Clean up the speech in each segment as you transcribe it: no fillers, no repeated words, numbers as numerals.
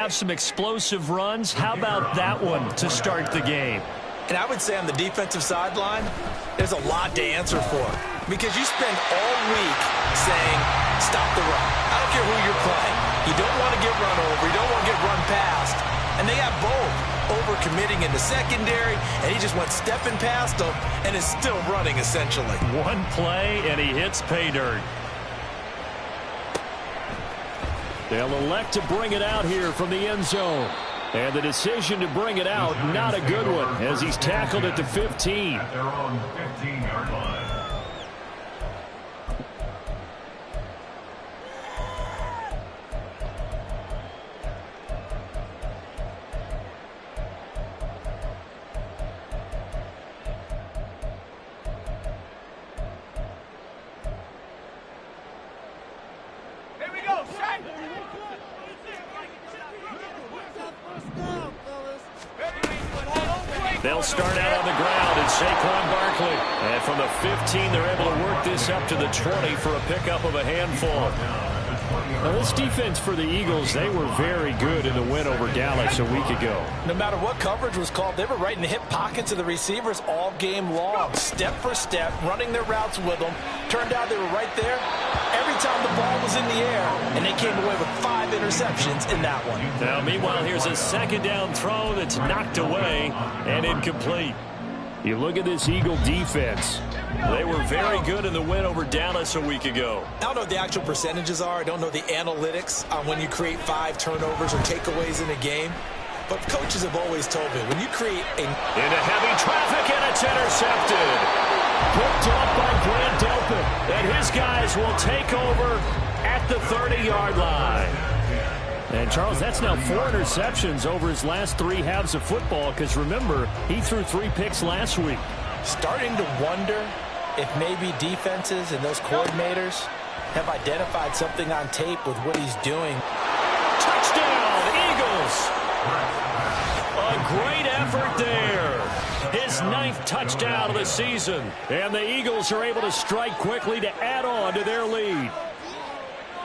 Have some explosive runs. How about that one to start the game? And I would say on the defensive sideline, there's a lot to answer for. Because you spend all week saying, stop the run. I don't care who you're playing. You don't want to get run over. You don't want to get run past. And they got both. Over-committing in the secondary, and he just went stepping past them and is still running, essentially. One play, and he hits pay dirt. They'll elect to bring it out here from the end zone. And the decision to bring it out, not a good one, as he's tackled at the 15. At their own 15-yard line. They'll start out on the ground, and Saquon Barkley. And from the 15, they're able to work this up to the 20 for a pickup of a handful. Now, this defense for the Eagles, they were very good in the win over Dallas a week ago. No matter what coverage was called, they were right in the hip pockets of the receivers all game long, step for step, running their routes with them. Turned out they were right there every time the ball was in the air, and they came away with 5 interceptions in that one. Now, meanwhile, here's a second down throw that's knocked away and incomplete. You look at this Eagle defense. They were very good in the win over Dallas a week ago. I don't know what the actual percentages are. I don't know the analytics on when you create 5 turnovers or takeaways in a game. But coaches have always told me, when you create a... Into heavy traffic, and it's intercepted. Picked up by Grant Delpit. And his guys will take over at the 30-yard line. And, Charles, that's now 4 interceptions over his last 3 halves of football, because, remember, he threw 3 picks last week. Starting to wonder if maybe defenses and those coordinators have identified something on tape with what he's doing. Touchdown, Eagles! A great effort there. His 9th touchdown of the season. And the Eagles are able to strike quickly to add on to their lead.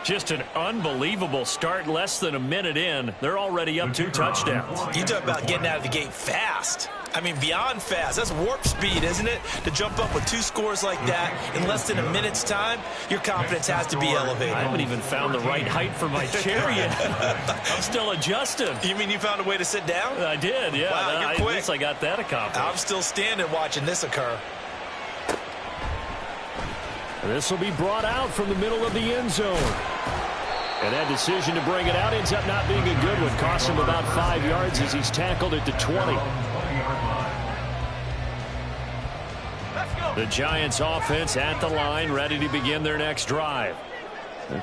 Just an unbelievable start, less than a minute in. They're already up 2 touchdowns. You talk about getting out of the gate fast. I mean, beyond fast. That's warp speed, isn't it? To jump up with 2 scores like that in less than a minute's time, your confidence has to be elevated. I haven't even found the right height for my chair yet. I'm still adjusting. You mean you found a way to sit down? I did, yeah. Wow, you're quick. At least I got that accomplished. I'm still standing watching this occur. This will be brought out from the middle of the end zone. And that decision to bring it out ends up not being a good one. Costs him about 5 yards as he's tackled at the 20. The Giants offense at the line, ready to begin their next drive.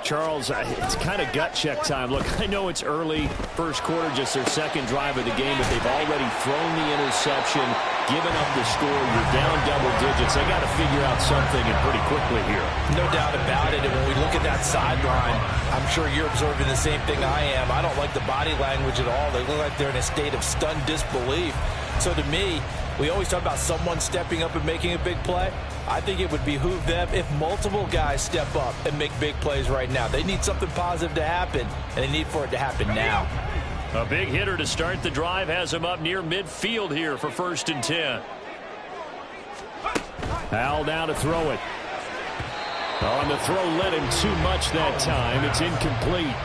Charles, it's kind of gut check time. Look, I know it's early, first quarter, just their 2nd drive of the game, but they've already thrown the interception, given up the score. You're down double digits. They got to figure out something, and pretty quickly here. No doubt about it. And when we look at that sideline, I'm sure you're observing the same thing I am. I don't like the body language at all. They look like they're in a state of stunned disbelief. So to me, we always talk about someone stepping up and making a big play. I think it would behoove them if multiple guys step up and make big plays right now. They need something positive to happen, and they need for it to happen now. A big hitter to start the drive has him up near midfield here for 1st and 10. Howell now to throw it. On the throw, led him too much that time. It's incomplete.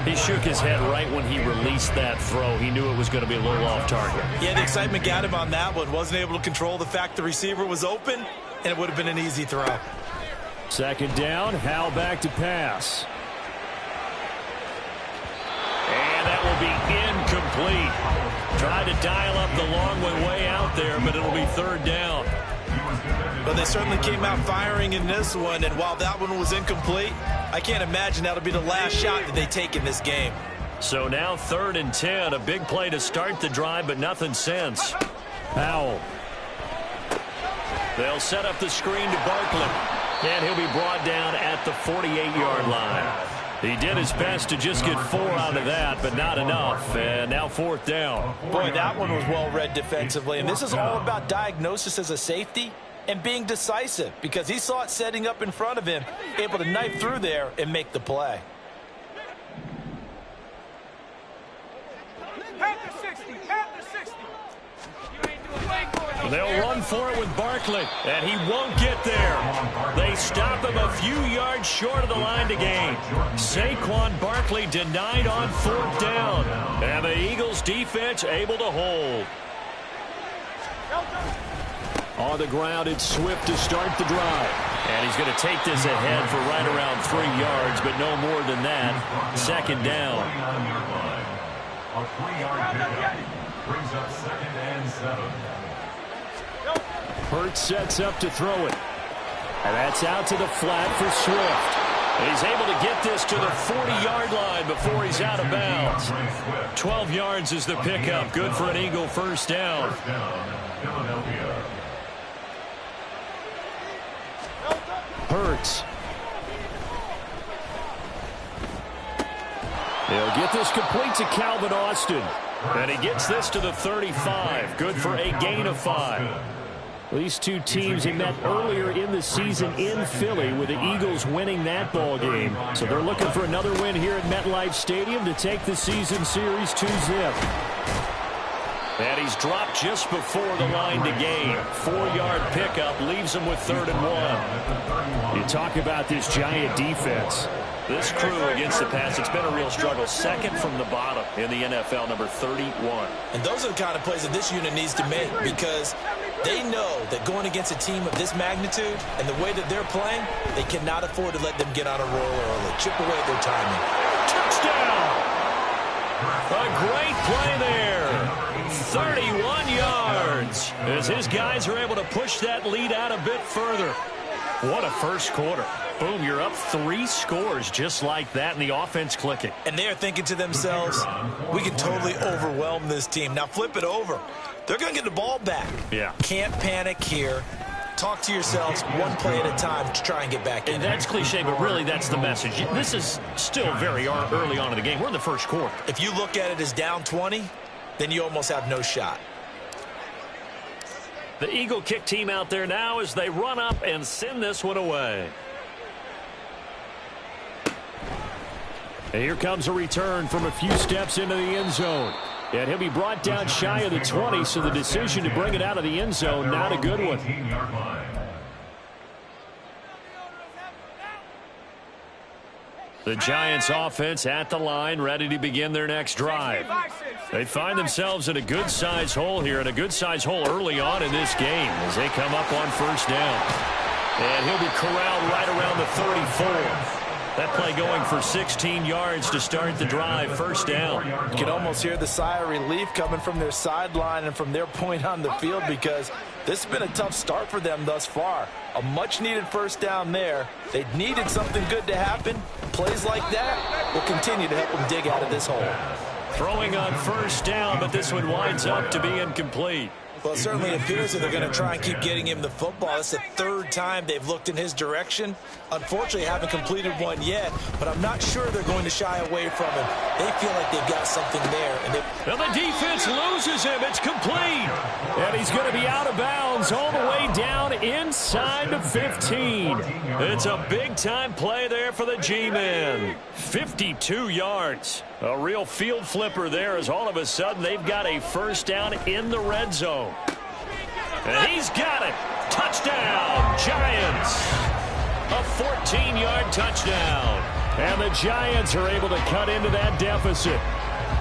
He shook his head right when he released that throw. He knew it was going to be a little off target. Yeah, the excitement got him on that one. Wasn't able to control the fact the receiver was open, and it would have been an easy throw. 2nd down, Howell back to pass. And that will be incomplete. Tried to dial up the long one way out there, but it'll be 3rd down. But they certainly came out firing in this one, and while that one was incomplete, I can't imagine that'll be the last shot that they take in this game. So now 3rd and 10, a big play to start the drive, but nothing since. Howell. They'll set up the screen to Barkley, and he'll be brought down at the 48-yard line. He did his best to just get 4 out of that, but not enough. And now 4th down. Boy, that one was well read defensively. And this is all about diagnosis as a safety and being decisive, because he saw it setting up in front of him, able to knife through there and make the play. They'll run for it with Barkley, and he won't get there. They stop him a few yards short of the line to gain. Saquon Barkley denied on 4th down, and the Eagles defense able to hold. On the ground, it's Swift to start the drive. And he's going to take this ahead for right around 3 yards, but no more than that. 2nd down. A 3-yard pickup brings up 2nd and 7. Hurts sets up to throw it. And that's out to the flat for Swift. And he's able to get this to the 40-yard line before he's out of bounds. 12 yards is the pickup. Good for an Eagle 1st down. Philadelphia. Hurts. He'll get this complete to Calvin Austin. And he gets this to the 35. Good for a gain of 5. These two teams had met earlier in the season in Philly, with the Eagles winning that ball game. So they're looking for another win here at MetLife Stadium to take the season series 2-zip. And he's dropped just before the line to gain. 4-yard pickup leaves him with 3rd and 1. You talk about this Giant defense. This crew against the pass, it's been a real struggle. 2nd from the bottom in the NFL, number 31. And those are the kind of plays that this unit needs to make, because they know that going against a team of this magnitude and the way that they're playing, they cannot afford to let them get on a roll early. Chip away at their timing. Touchdown! A great play there. 31 yards as his guys are able to push that lead out a bit further. What a first quarter. Boom, you're up 3 scores just like that, and the offense clicking. And they're thinking to themselves, we can totally overwhelm this team. Now flip it over. They're going to get the ball back. Yeah. Can't panic here. Talk to yourselves one play at a time to try and get back in. And that's cliche, but really that's the message. This is still very early on in the game. We're in the first quarter. If you look at it as down 20, then you almost have no shot. The Eagle kick team out there now as they run up and send this one away. And here comes a return from a few steps into the end zone. And he'll be brought down shy of the 20, so the decision to bring it out of the end zone, not a good one. The Giants offense at the line, ready to begin their next drive. They find themselves in a good-sized hole here, and a good-sized hole early on in this game as they come up on 1st down. And he'll be corralled right around the 34. That play going for 16 yards to start the drive. 1st down. You can almost hear the sigh of relief coming from their sideline and from their point on the field, because this has been a tough start for them thus far. A much-needed 1st down there. They needed something good to happen. Plays like that will continue to help them dig out of this hole. Throwing on 1st down, but this one winds up to be incomplete. Well, it certainly appears that they're going to try and keep getting him the football. It's the 3rd time they've looked in his direction. Unfortunately, haven't completed one yet, but I'm not sure they're going to shy away from him. They feel like they've got something there. And the defense loses him. It's complete. And he's going to be out of bounds all the way down inside the 15. It's a big-time play there for the G-men. 52 yards. A real field flipper there, as all of a sudden they've got a 1st down in the red zone. And he's got it. Touchdown, Giants. A 14-yard touchdown. And the Giants are able to cut into that deficit.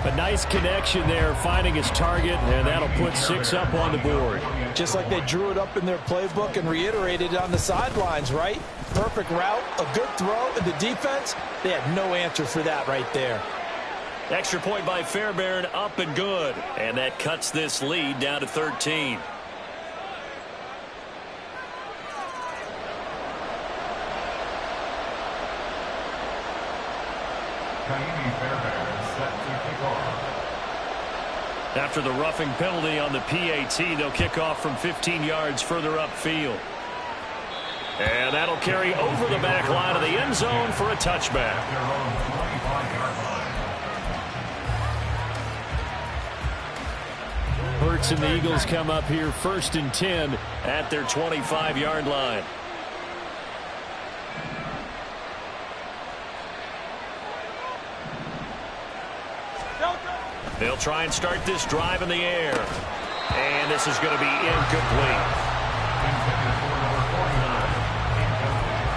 A nice connection there, finding his target, and that'll put 6 up on the board. Just like they drew it up in their playbook and reiterated on the sidelines, right? Perfect route, a good throw, and the defense, they had no answer for that right there. Extra point by Fairbairn, up and good. And that cuts this lead down to 13. After the roughing penalty on the PAT, they'll kick off from 15 yards further upfield. And that'll carry over the back line of the end zone for a touchback. Hurts and the Eagles come up here 1st and 10 at their 25-yard line. They'll try and start this drive in the air. And this is going to be incomplete. Intended for number 49. Incomplete.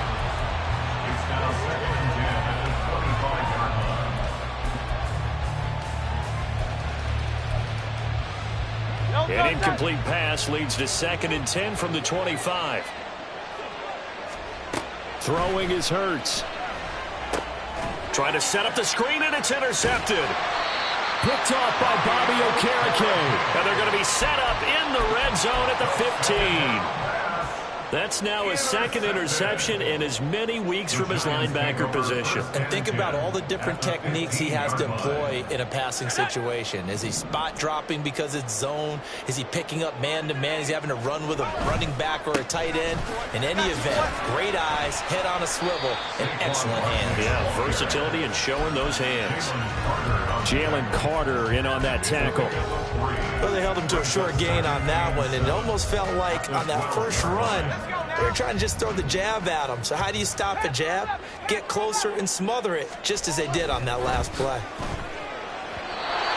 It's now 2nd and 10 at the 25-yard line. An incomplete pass leads to 2nd and 10 from the 25. Throwing is Hurts. Trying to set up the screen, and it's intercepted. Picked off by Bobby Okereke. And they're going to be set up in the red zone at the 15. That's now his 2nd interception in as many weeks from his linebacker position. And think about all the different techniques he has to employ in a passing situation. Is he spot dropping because it's zone? Is he picking up man-to-man? Is he having to run with a running back or a tight end? In any event, great eyes, head on a swivel, and excellent hands. Yeah, versatility and showing those hands. Jalen Carter in on that tackle. Well, they held him to a short gain on that one, and it almost felt like on that first run, they were trying to just throw the jab at him. So how do you stop a jab? Get closer and smother it, just as they did on that last play.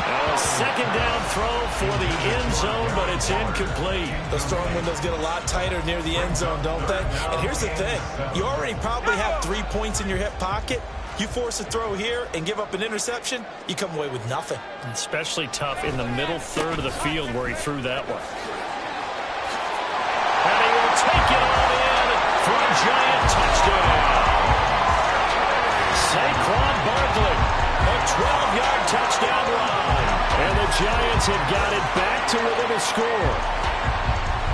A 2nd down throw for the end zone, but it's incomplete. Those throwing windows get a lot tighter near the end zone, don't they? And here's the thing. You already probably have 3 points in your hip pocket. You force a throw here and give up an interception, you come away with nothing. Especially tough in the middle third of the field where he threw that one. And he will take it all in for a giant touchdown. Saquon Barkley, a 12-yard touchdown run. And the Giants have got it back to within a score.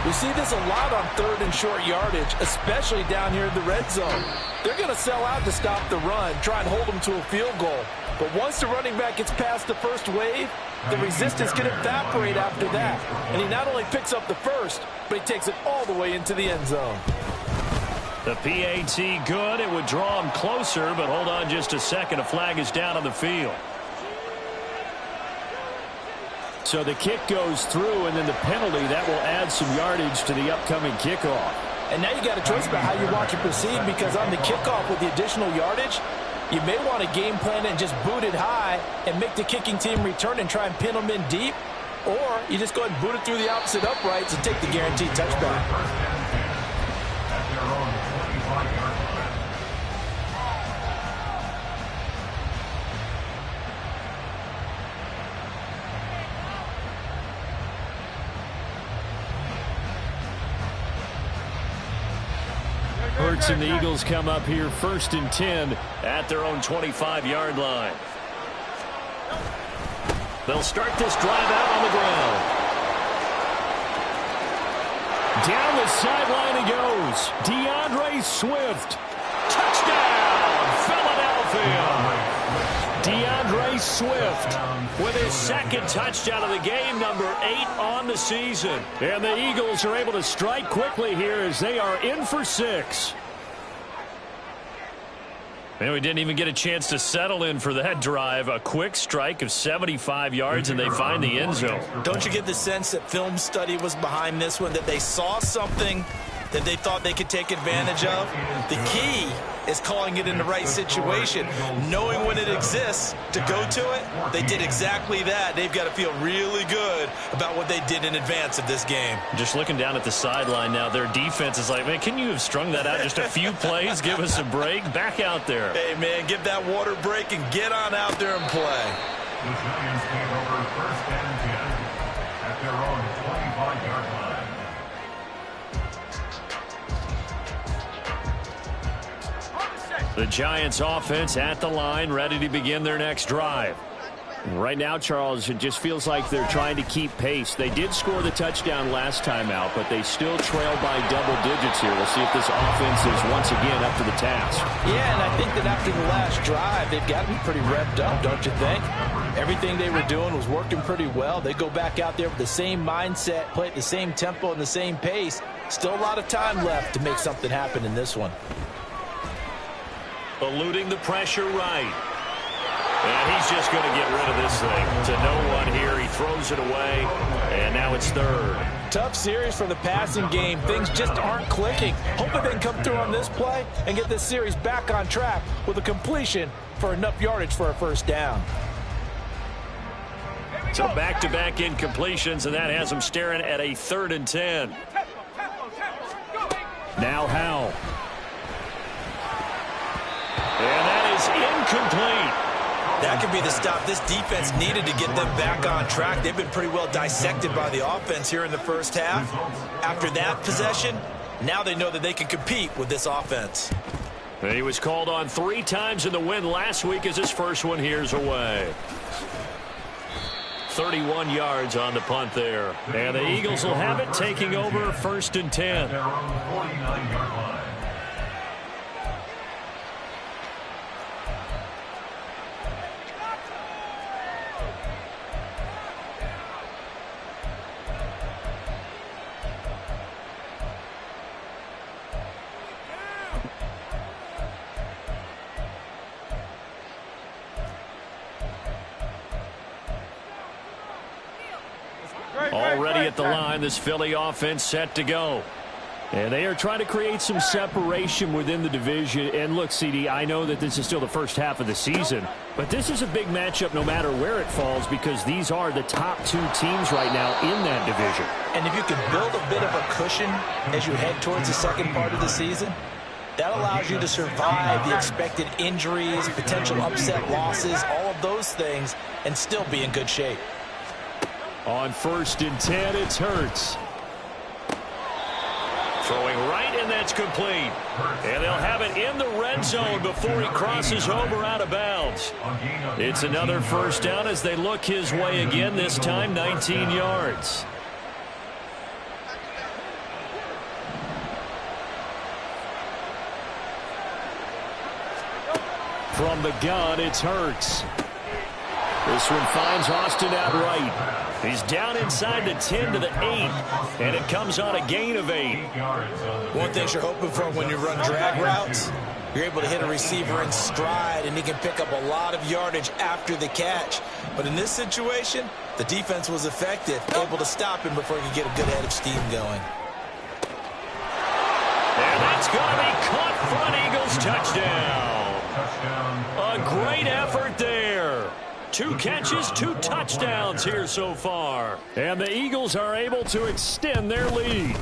We see this a lot on 3rd and short yardage, especially down here in the red zone. They're going to sell out to stop the run, try and hold them to a field goal. But once the running back gets past the first wave, the resistance can evaporate after that. And he not only picks up the first, but he takes it all the way into the end zone. The PAT good. It would draw him closer, but hold on just a second. A flag is down on the field. So the kick goes through, and then the penalty, that will add some yardage to the upcoming kickoff. And now you got a choice about how you want to proceed, because on the kickoff with the additional yardage, you may want to game plan it and just boot it high and make the kicking team return and try and pin them in deep. Or you just go ahead and boot it through the opposite uprights and take the guaranteed touchback. At their own 25-yard line. Hurts and the Eagles come up here 1st and 10 at their own 25-yard line. They'll start this drive out on the ground. Down the sideline he goes. DeAndre Swift. Touchdown, Philadelphia. DeAndre Swift with his 2nd touchdown of the game, number 8 on the season. And the Eagles are able to strike quickly here as they are in for 6. And we didn't even get a chance to settle in for that drive. A quick strike of 75 yards, and they find the end zone. Don't you get the sense that film study was behind this one, that they saw something that they thought they could take advantage of? The key is calling it in the right situation, knowing when it exists to go to it. They did exactly that. They've got to feel really good about what they did in advance of this game. Just looking down at the sideline now, their defense is like, man, can you have strung that out just a few plays? Give us a break. Back out there. Hey, man, give that water break and get on out there and play. The Giants take over 1st and 10 at their own 25-yard line. The Giants offense at the line, ready to begin their next drive. Right now, Charles, it just feels like they're trying to keep pace. They did score the touchdown last time out, but they still trail by double digits here. We'll see if this offense is once again up to the task. Yeah, and I think that after the last drive, they've got to be pretty revved up, don't you think? Everything they were doing was working pretty well. They go back out there with the same mindset, play at the same tempo and the same pace. Still a lot of time left to make something happen in this one. Eluding the pressure right. And he's just going to get rid of this thing. To no one here. He throws it away. And now it's 3rd. Tough series for the passing game. Things just aren't clicking. Hoping they can come through on this play and get this series back on track with a completion for enough yardage for a 1st down. So back-to-back incompletions, and that has them staring at a 3rd and 10. Now Howell. And that is incomplete. That could be the stop this defense needed to get them back on track. They've been pretty well dissected by the offense here in the first half. After that possession, now they know that they can compete with this offense. He was called on 3 times in the win last week as his first one here's away. 31 yards on the punt there. And the Eagles will have it, taking over 1st and 10. Their own 49-yard line. Already at the line, this Philly offense set to go. And they are trying to create some separation within the division. And look, CD, I know that this is still the first half of the season, but this is a big matchup no matter where it falls because these are the top 2 teams right now in that division. And if you can build a bit of a cushion as you head towards the second part of the season, that allows you to survive the expected injuries, potential upset losses, all of those things, and still be in good shape. On 1st and 10, it's Hurts. Throwing right, and that's complete. And they'll have it in the red zone before he crosses over out of bounds. It's another 1st down as they look his way again, this time 19 yards. From the gun, it's Hurts. This one finds Austin outright. He's down inside the 10 to the 8, and it comes on a gain of 8. One thing you're hoping for when you run drag routes, you're able to hit a receiver in stride, and he can pick up a lot of yardage after the catch. But in this situation, the defense was effective, able to stop him before he could get a good head of steam going. And that's going to be caught front. Eagles touchdown. A great effort there. 2 catches, 2 touchdowns here so far. And the Eagles are able to extend their lead.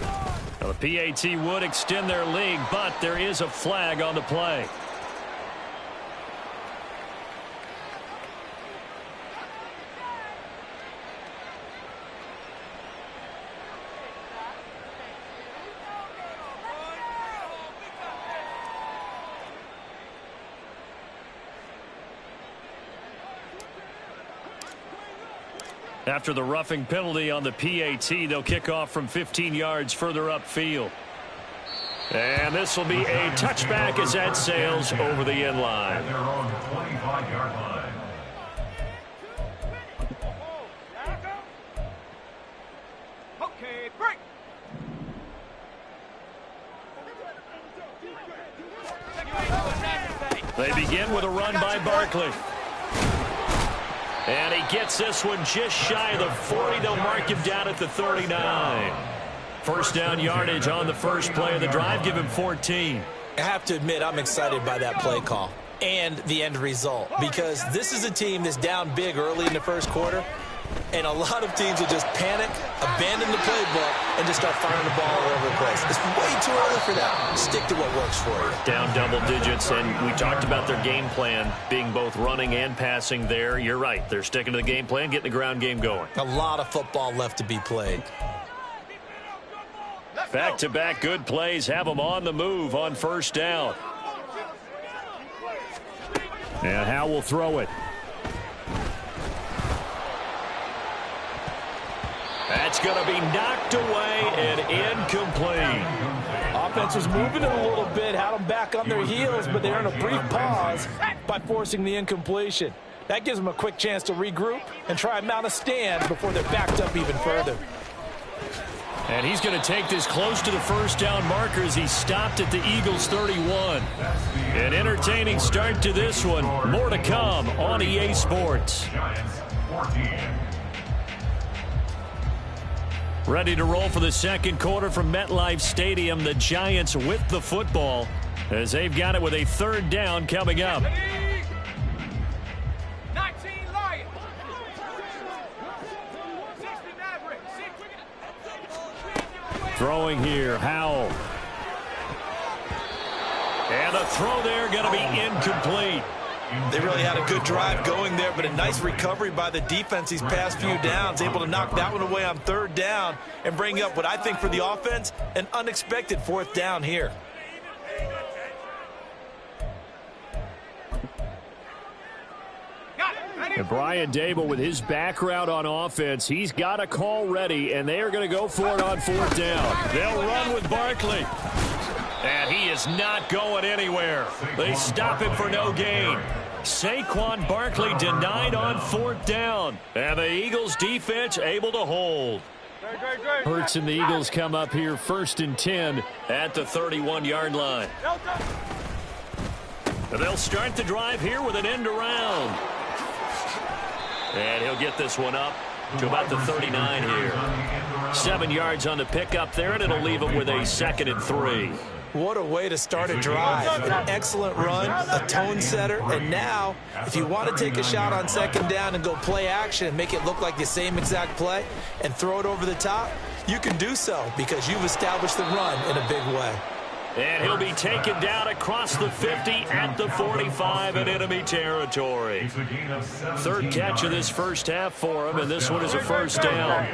Now, the PAT would extend their lead, but there is a flag on the play. After the roughing penalty on the PAT, they'll kick off from 15 yards further upfield. And this will be a touchback as that sails over the end line. At their own 25-yard line. Okay, break. They begin with a run by Barkley. And he gets this one just shy of the 40. They'll mark him down at the 39. 1st down yardage on the first play of the drive. Give him 14. I have to admit, I'm excited by that play call and the end result, because this is a team that's down big early in the first quarter, and a lot of teams will just panic, abandon the playbook, and just start firing the ball all over the place. It's way too early for that. Stick to what works for you. Down double digits, and we talked about their game plan being both running and passing there. You're right. They're sticking to the game plan, getting the ground game going. A lot of football left to be played. Back-to-back good plays have them on the move on 1st down. And Howell will throw it. That's going to be knocked away and incomplete. Offense was moving it a little bit, had them back on their heels, but they're in a brief pause by forcing the incompletion. That gives them a quick chance to regroup and try and mount a stand before they're backed up even further. And he's going to take this close to the 1st down marker as he stopped at the Eagles 31. An entertaining start to this one. More to come on EA Sports. Giants 14. Ready to roll for the second quarter from MetLife Stadium. The Giants with the football as they've got it with a 3rd down coming up. Throwing here, Howell. And the throw there going to be incomplete. They really had a good drive going there, but a nice recovery by the defense these past few downs, able to knock that one away on third down and bring up what I think for the offense, an unexpected fourth down here. And Brian Dable, with his background on offense, he's got a call ready, and they are going to go for it on fourth down. They'll run with Barkley. And he is not going anywhere. They stop him for no gain. Saquon Barkley denied on fourth down. And the Eagles defense able to hold. Hurts and the Eagles come up here 1st and 10 at the 31-yard line. They'll start the drive here with an end around. And he'll get this one up to about the 39 here. 7 yards on the pickup there, and it'll leave him with a 2nd and 3. What a way to start a drive. An excellent run, a tone setter, and now if you want to take a shot on 2nd down and go play action and make it look like the same exact play and throw it over the top, you can do so because you've established the run in a big way. And he'll be taken down across the 50 at the 45 in enemy territory. 3rd catch of this first half for him, and this one is a 1st down.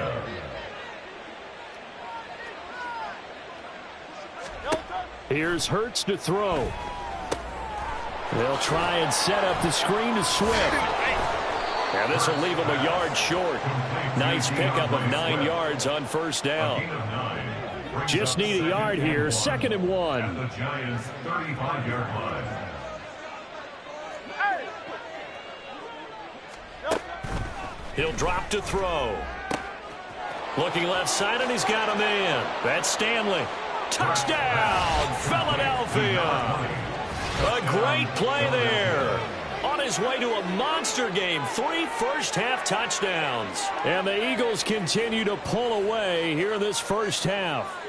Here's Hurts to throw. They'll try and set up the screen to Swift. And this will leave him a yard short. Nice pickup of 9 yards on 1st down. Just need a yard here, 2nd and 1. The Giants' 35-yard line. He'll drop to throw. Looking left side, and he's got a man. That's Stanley. Touchdown, Philadelphia. A great play there. On his way to a monster game, 3 first-half touchdowns. And the Eagles continue to pull away here in this first half.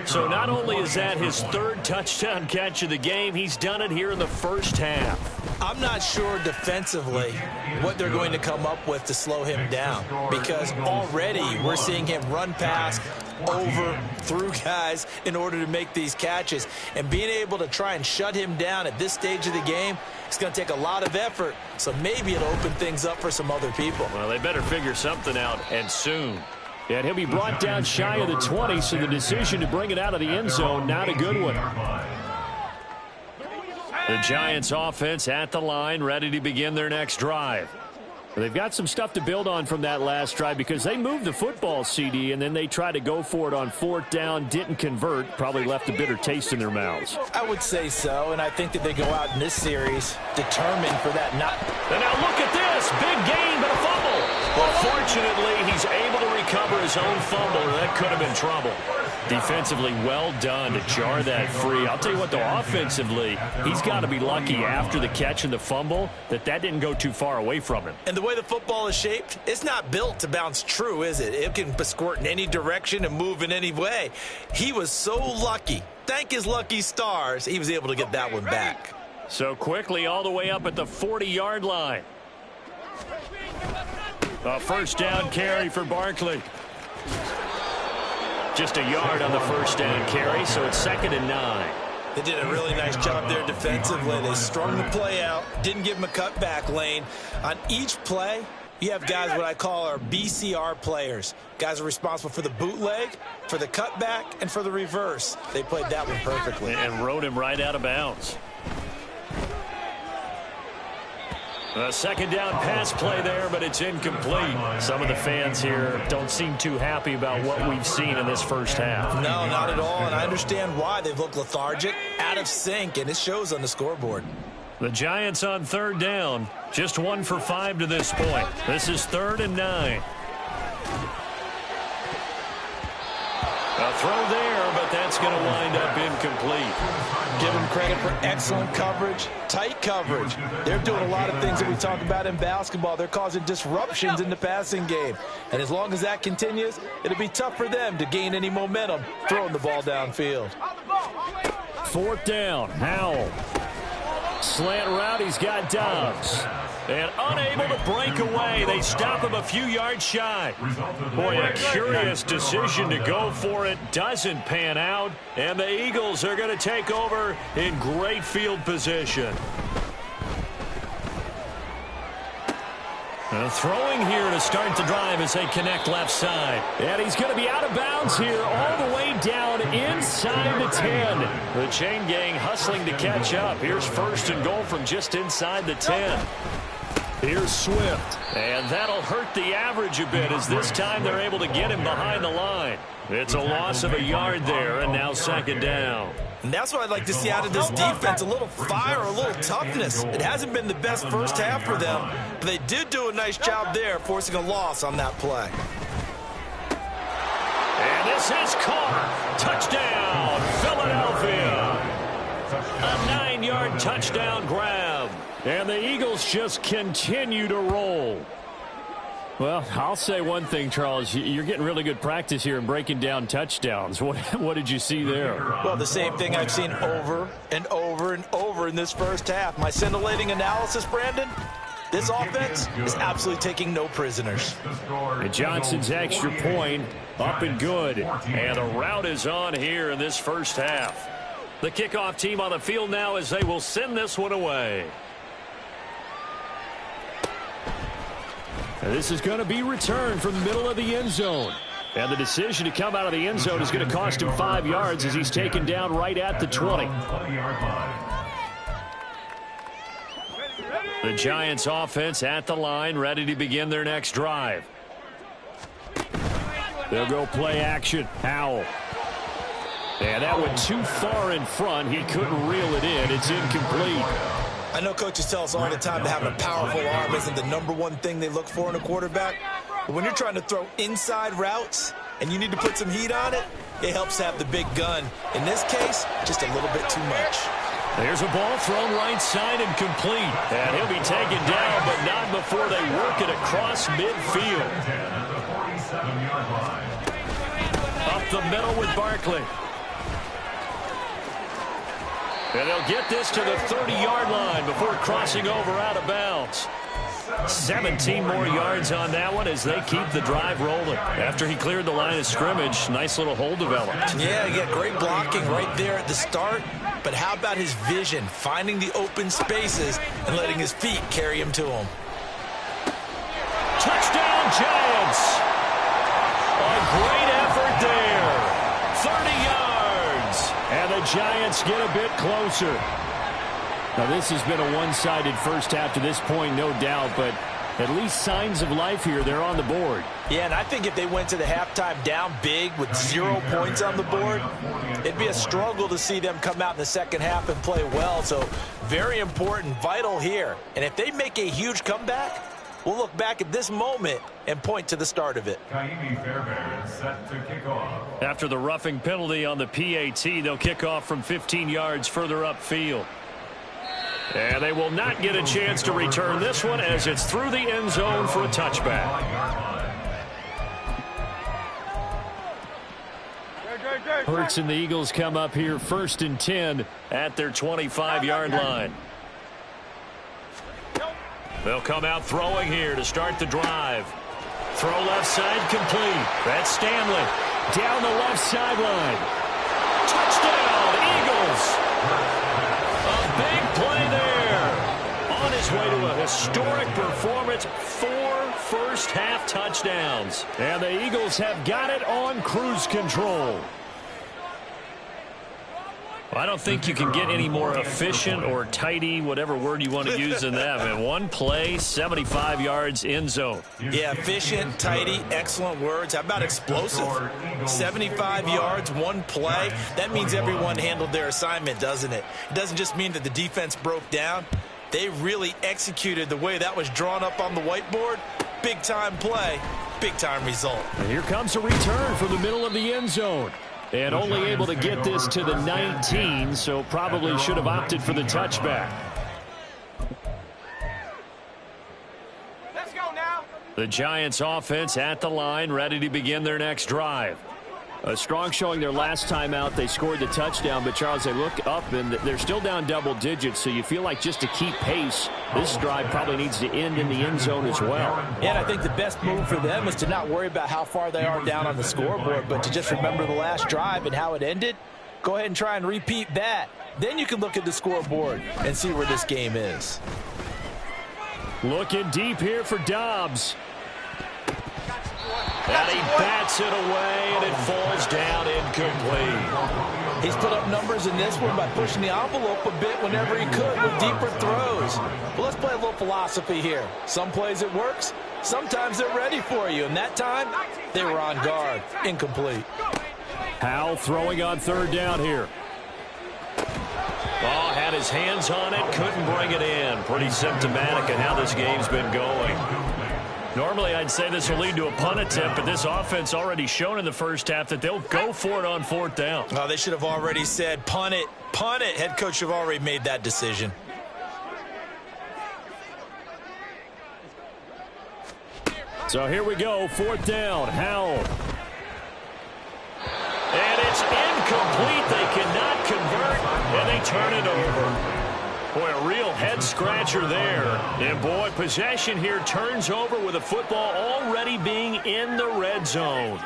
So not only is that his 3rd touchdown catch of the game, he's done it here in the first half. I'm not sure defensively what they're going to come up with to slow him down, because already we're seeing him run past, over, through guys in order to make these catches. And being able to try and shut him down at this stage of the game, it's going to take a lot of effort, so maybe it'll open things up for some other people. Well, they better figure something out, and soon. And he'll be brought down shy of the 20, so the decision to bring it out of the end zone, not a good one. The Giants offense at the line, ready to begin their next drive. They've got some stuff to build on from that last drive because they moved the football, CD, and then they tried to go for it on 4th down, didn't convert, probably left a bitter taste in their mouths. I would say so, and I think that they go out in this series determined for that not. And now look at this, big gain, but a fumble. Well, fortunately, he's able to recover his own fumble, or that could have been trouble. Defensively, well done to jar that free. I'll tell you what, though, offensively, he's got to be lucky after the catch and the fumble that didn't go too far away from him. And the way the football is shaped, it's not built to bounce true, is it? It can squirt in any direction and move in any way. He was so lucky. Thank his lucky stars, he was able to get that one back. So quickly all the way up at the 40-yard line. A 1st down carry for Barkley. Just a yard on the 1st down carry, so it's 2nd and 9. They did a really nice job there defensively. They strung the play out, didn't give him a cutback lane. On each play, you have guys what I call our BCR players. Guys are responsible for the bootleg, for the cutback, and for the reverse. They played that one perfectly. And rode him right out of bounds. A 2nd down pass play there, but it's incomplete. Some of the fans here don't seem too happy about what we've seen in this first half. No, not at all, and I understand why. They've looked lethargic, out of sync, and it shows on the scoreboard. The Giants on 3rd down, just 1 for 5 to this point. This is 3rd and 9. A throw there, but that's going to wind up incomplete. Give them credit for excellent coverage, tight coverage. They're doing a lot of things that we talk about in basketball. They're causing disruptions in the passing game. And as long as that continues, it'll be tough for them to gain any momentum throwing the ball downfield. 4th down, Howell. Slant route, he's got Dobbs. And unable to break away. They stop him a few yards shy. Boy, a curious decision to go for it. Doesn't pan out. And the Eagles are going to take over in great field position. Throwing here to start the drive as they connect left side. And he's going to be out of bounds here all the way down inside the 10. The chain gang hustling to catch up. Here's 1st and goal from just inside the 10. Here's Swift. And that'll hurt the average a bit as this time they're able to get him behind the line. It's a loss of a yard there, and now 2nd down. And that's what I'd like to see out of this defense, a little fire, a little toughness. It hasn't been the best first half for them, but they did do a nice job there, forcing a loss on that play. And this is caught. Touchdown, Philadelphia. A 9-yard touchdown grab. And the Eagles just continue to roll. Well, I'll say one thing, Charles. You're getting really good practice here in breaking down touchdowns. What did you see there? Well, the same thing I've seen over and over and over in this first half. My scintillating analysis, Brandon, this offense is absolutely taking no prisoners. And Johnson's extra point up and good. And the route is on here in this first half. The kickoff team on the field now as they will send this one away. This is going to be returned from the middle of the end zone. And the decision to come out of the end zone is going to cost him 5 yards as he's taken down right at the 20. The Giants offense at the line, ready to begin their next drive. They'll go play action. Howell. And that went too far in front. He couldn't reel it in. It's incomplete. I know coaches tell us all the time that having a powerful arm isn't the #1 thing they look for in a quarterback. But when you're trying to throw inside routes and you need to put some heat on it, it helps to have the big gun. In this case, just a little bit too much. There's a ball thrown right side and complete. And he'll be taken down, but not before they work it across midfield. Up the middle with Barkley. And they'll get this to the 30-yard line before crossing over out of bounds. 17 more yards on that one as they keep the drive rolling. After he cleared the line of scrimmage, nice little hole developed. Yeah, great blocking right there at the start. But how about his vision, finding the open spaces and letting his feet carry him to him? Touchdown, Giants! A great effort there. 30 yards. And the Giants get a bit closer. Now, this has been a one-sided first half to this point, no doubt, but at least signs of life here. They're on the board. Yeah, and I think if they went to the halftime down big with 0 points on the board, it'd be a struggle to see them come out in the second half and play well. So very important, vital here. And if they make a huge comeback, we'll look back at this moment and point to the start of it. Set to kick off. After the roughing penalty on the PAT, they'll kick off from 15 yards further upfield. And they will not get a chance to return this one as it's through the end zone for a touchback. Hurts and the Eagles come up here 1st and 10 at their 25-yard line. They'll come out throwing here to start the drive. Throw left side complete. That's Stanley down the left sideline. Touchdown, Eagles. A big play there. On his way to a historic performance, 4 first-half touchdowns. And the Eagles have got it on cruise control. I don't think you can get any more efficient or tidy, whatever word you want to use in that. Man, one play, 75 yards, end zone. Yeah, efficient, tidy, excellent words. How about explosive? 75 yards, one play. That means everyone handled their assignment, doesn't it? It doesn't just mean that the defense broke down. They really executed the way that was drawn up on the whiteboard. Big-time play, big-time result. And here comes a return from the middle of the end zone. And only able to get this to the 19, so probably should have opted for the touchback. Let's go now. The Giants offense at the line, ready to begin their next drive. A strong showing their last time out. They scored the touchdown, but Charles, they look up and they're still down double digits, so you feel like just to keep pace, this drive probably needs to end in the end zone as well. And I think the best move for them is to not worry about how far they are down on the scoreboard, but to just remember the last drive and how it ended. Go ahead and try and repeat that. Then you can look at the scoreboard and see where this game is. Looking deep here for Dobbs. And he bats it away, and it falls down incomplete. He's put up numbers in this one by pushing the envelope a bit whenever he could with deeper throws. But let's play a little philosophy here. Some plays it works, sometimes they're ready for you, and that time they were on guard. Incomplete. Howell throwing on third down here. Oh, had his hands on it, couldn't bring it in. Pretty symptomatic of how this game's been going. Normally, I'd say this will lead to a punt attempt, but this offense already shown in the first half that they'll go for it on fourth down. Oh, they should have already said, punt it, punt it. Head coach should have already made that decision. So here we go, fourth down, Howell. And it's incomplete. They cannot convert, and they turn it over. Boy, a real head-scratcher there. And, boy, possession here turns over with the football already being in the red zone.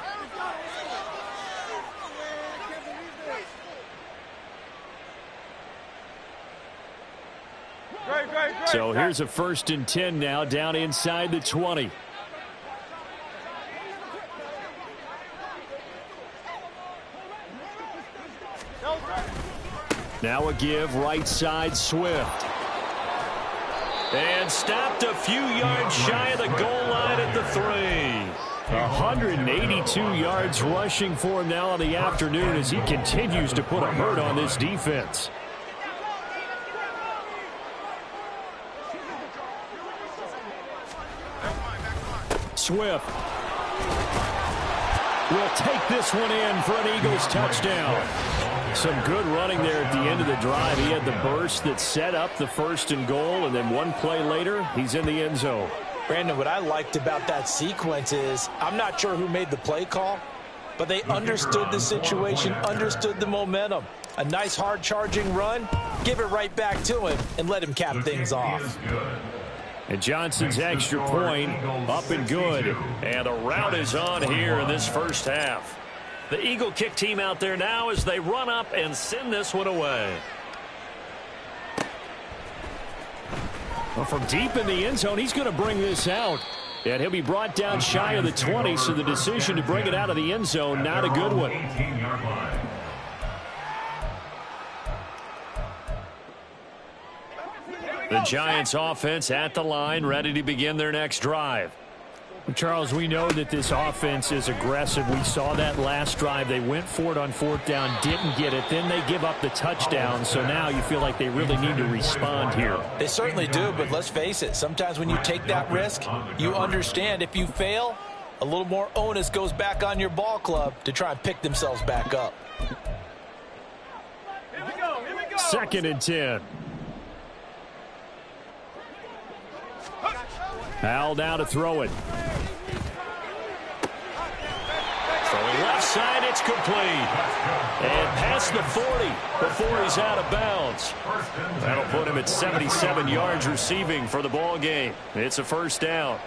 So here's a 1st and 10 now down inside the 20. Now a give, right side, Swift. And stopped a few yards shy of the goal line at the 3. 182 yards rushing for him now in the afternoon as he continues to put a hurt on this defense. Swift will take this one in for an Eagles touchdown. Some good running there at the end of the drive. He had the burst that set up the 1st and goal, and then one play later, he's in the end zone. Brandon, what I liked about that sequence is I'm not sure who made the play call, but they understood the situation, understood the momentum. A nice hard-charging run, give it right back to him, and let him cap things off. And Johnson's extra point up and good. And the route is on here in this first half. The Eagle kick team out there now as they run up and send this one away. Well, from deep in the end zone, he's going to bring this out. And he'll be brought down shy of the 20, so the decision to bring it out of the end zone, not a good one. The Giants offense at the line, ready to begin their next drive. Charles, we know that this offense is aggressive. We saw that last drive. They went for it on fourth down, didn't get it. Then they give up the touchdown. So now you feel like they really need to respond here. They certainly do, but let's face it. Sometimes when you take that risk, you understand if you fail, a little more onus goes back on your ball club to try and pick themselves back up. 2nd and 10. Howell now to throw it. Throwing left side, it's complete. And past the 40 before he's out of bounds. That'll put him at 77 yards receiving for the ball game. It's a 1st down.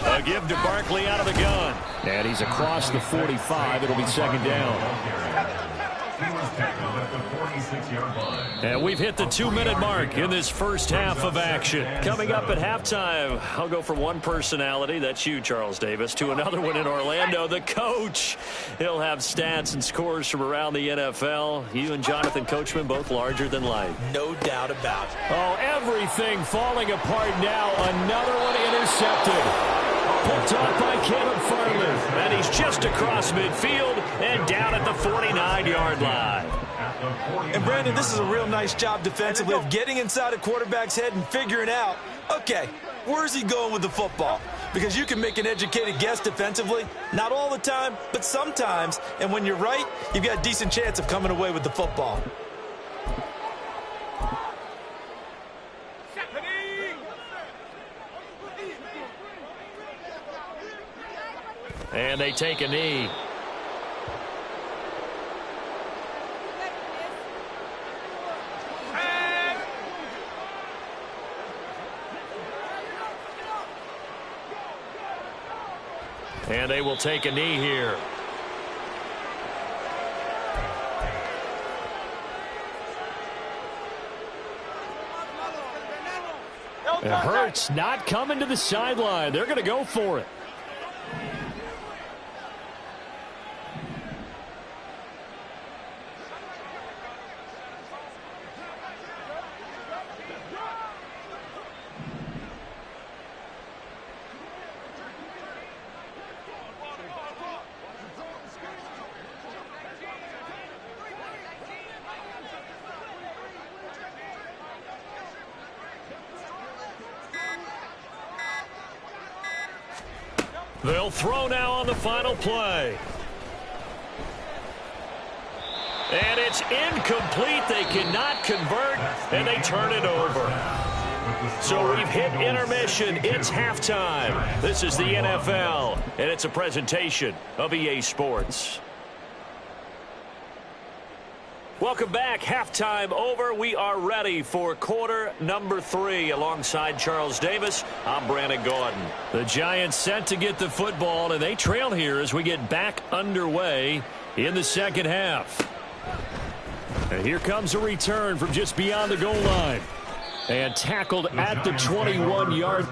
A give to Barkley out of the gun. And he's across the 45. It'll be 2nd down. And we've hit the 2-minute mark in this first half of action. Coming up at halftime, I'll go from one personality, that's you, Charles Davis, to another one in Orlando, the coach. He'll have stats and scores from around the NFL. You and Jonathan Coachman both larger than life. No doubt about it. Oh, everything falling apart now. Another one intercepted. Picked off by Caleb Farley. And he's just across midfield and down at the 49-yard line. And, Brandon, this is a real nice job defensively of getting inside a quarterback's head and figuring out, okay, where's he going with the football? Because you can make an educated guess defensively. Not all the time, but sometimes. And when you're right, you've got a decent chance of coming away with the football. And they take a knee. And they will take a knee here. It hurts not coming to the sideline. They're going to go for it. They'll throw now on the final play. And it's incomplete. They cannot convert, and they turn it over. So we've hit intermission. It's halftime. This is the NFL, and it's a presentation of EA Sports. Welcome back. Halftime over. We are ready for quarter number 3. Alongside Charles Davis, I'm Brandon Gordon. The Giants set to get the football, and they trail here as we get back underway in the second half. And here comes a return from just beyond the goal line. And tackled at the 21-yard.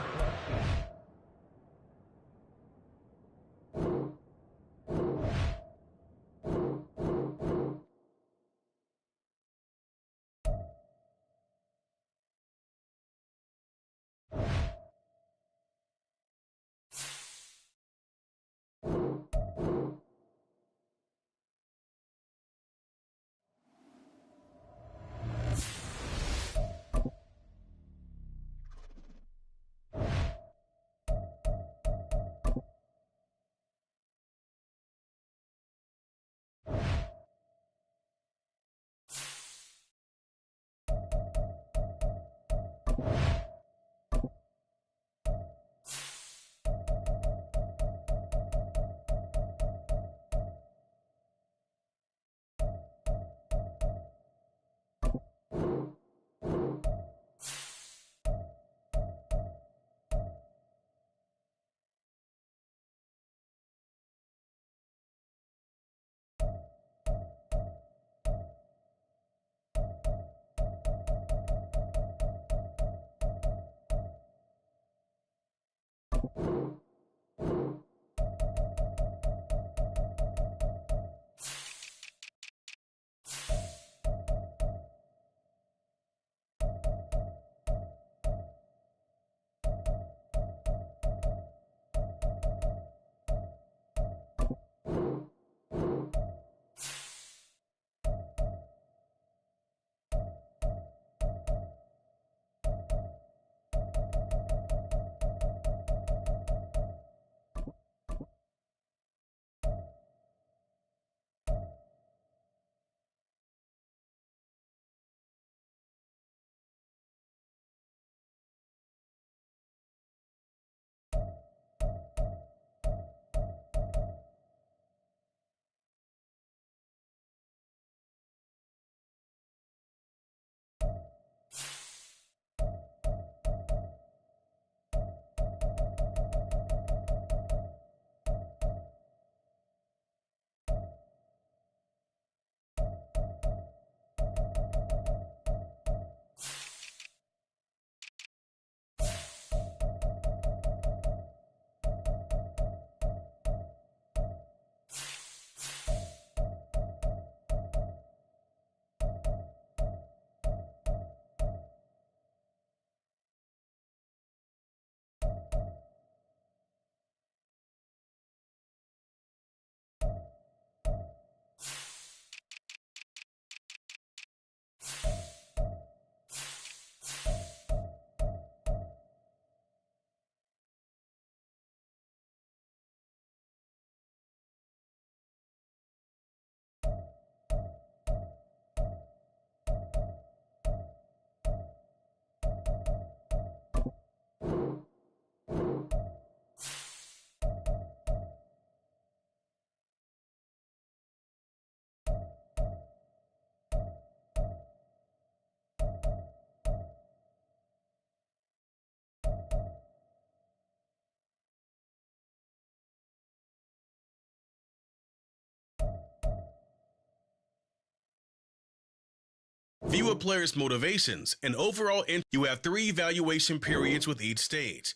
view a player's motivations, and overall. You have 3 evaluation periods with each stage.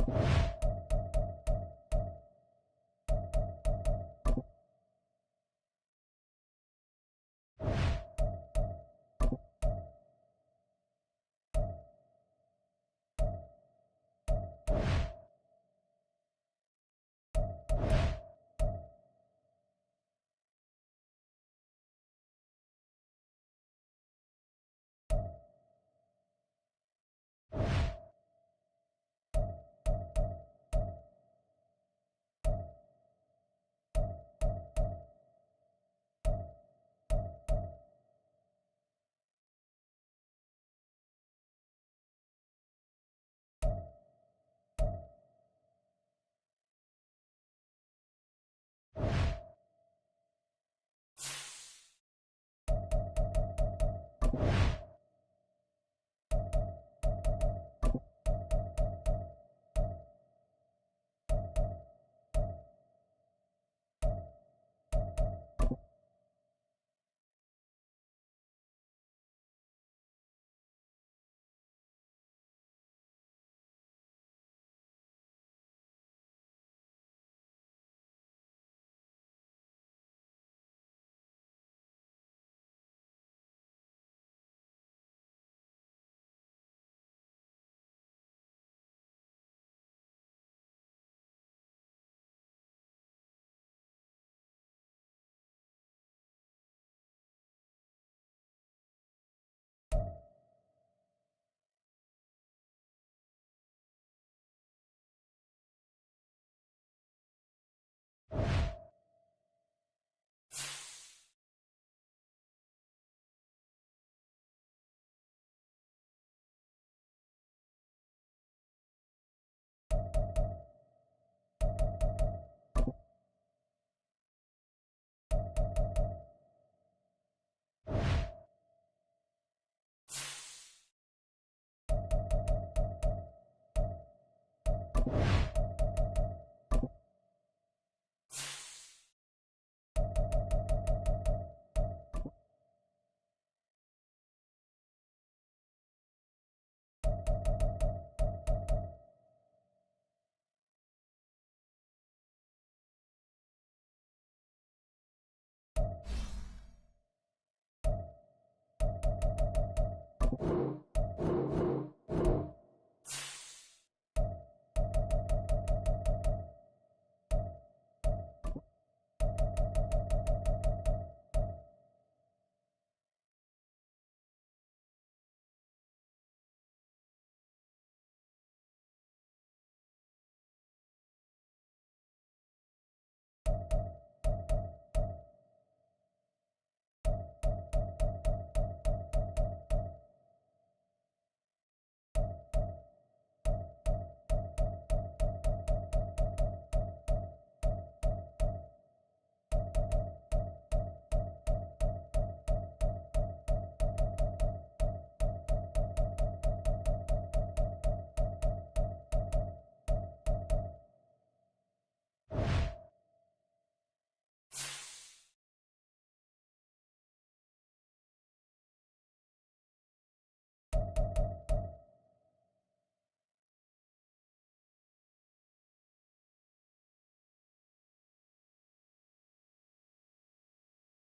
down.